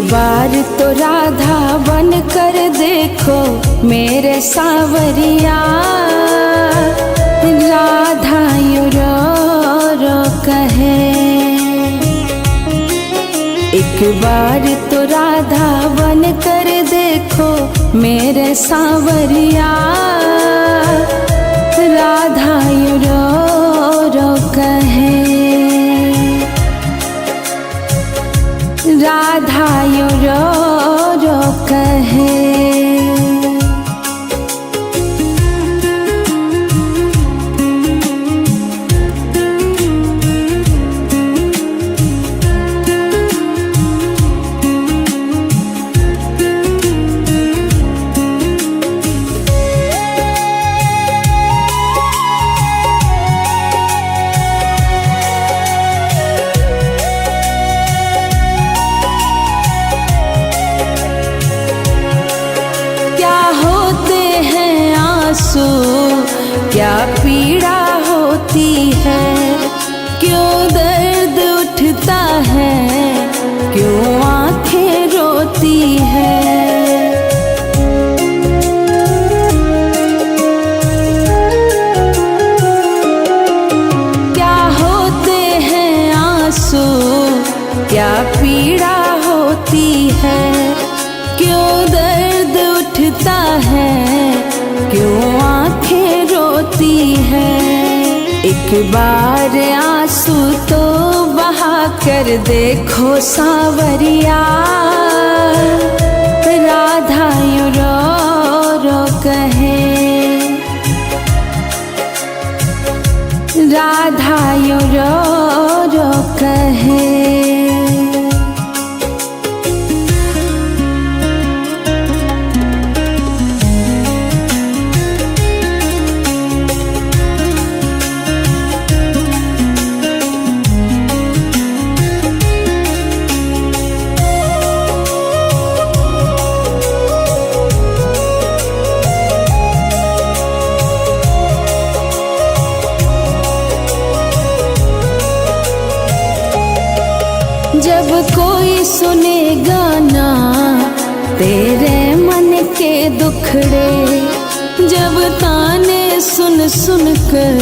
बार तो राधा बन कर देखो मेरे सावरिया, राधा यूं रो रो कहे। एक बार तो राधा बन कर देखो मेरे सावरिया, राधा यूं रो रो कहे, राधा यूं रो रो कहे। क्या पीड़ा होती है, क्यों दर्द उठता है, क्यों आंखें रोती है। क्या होते हैं आंसू, क्या पीड़ा होती है, क्यों दर्द उठता है, क्यों आंखें रोती है। एक बार आंसू तो बहा कर देखो सावरिया, राधा यूं रो रो कहे, राधा यूं रो रो कहे। जब कोई सुनेगा ना तेरे मन के दुखड़े, जब ताने सुन सुन कर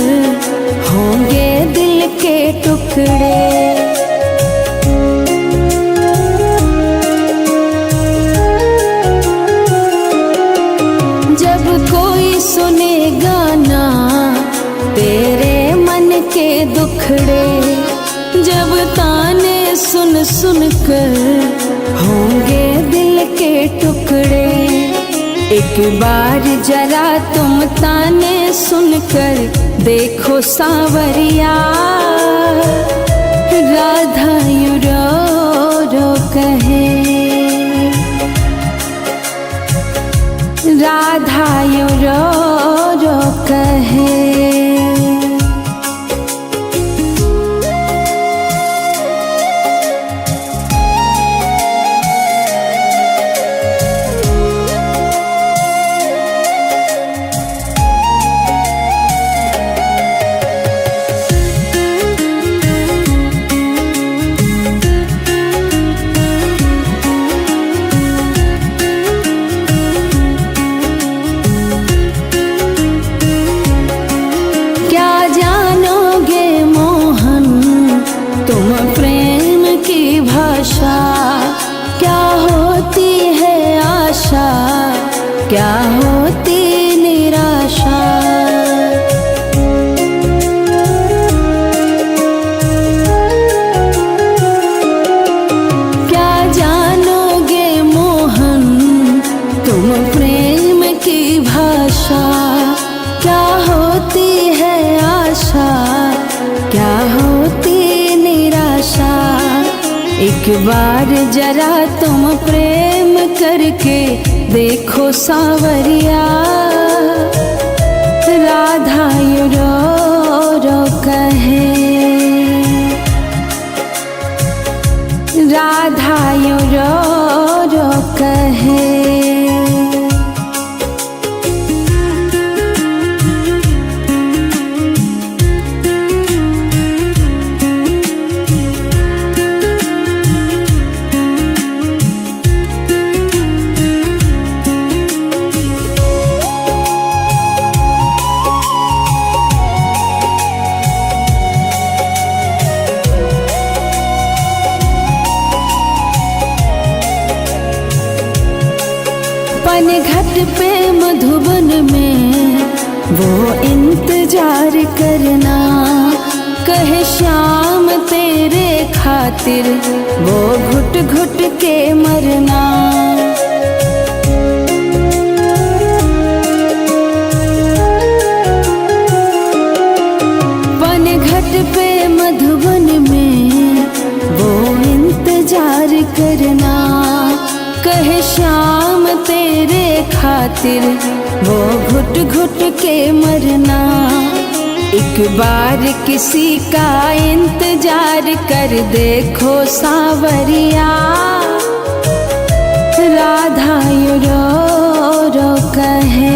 होंगे दिल के टुकड़े। जब कोई सुनेगा ना तेरे मन के दुखड़े, जब ताने सुन सुन कर होंगे दिल के टुकड़े। एक बार जरा तुम ताने सुनकर देखो सावरिया, राधा यूं रो रो कहे, राधा यूं रो रो कहे। क्या होती है आशा, क्या होती निराशा। क्या जानोगे मोहन तुम प्रेम की भाषा, क्या होती है आशा, क्या होती निराशा। एक बार जरा तुम प्रेम करके देखो सावरिया, राधा यूं रो रो कहे, राधा यूं रो रो कहे। पन घट पे मधुबन में वो इंतजार करना, कहे श्याम तेरे खातिर वो घुट घुट के मरना। पन घट पे मधुबन में वो इंतजार करना, कहे श्याम तेरे खातिर वो घुट घुट के मरना। एक बार किसी का इंतजार कर देखो सावरिया, राधा यूं रो रो कहे,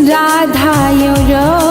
राधा यूं रो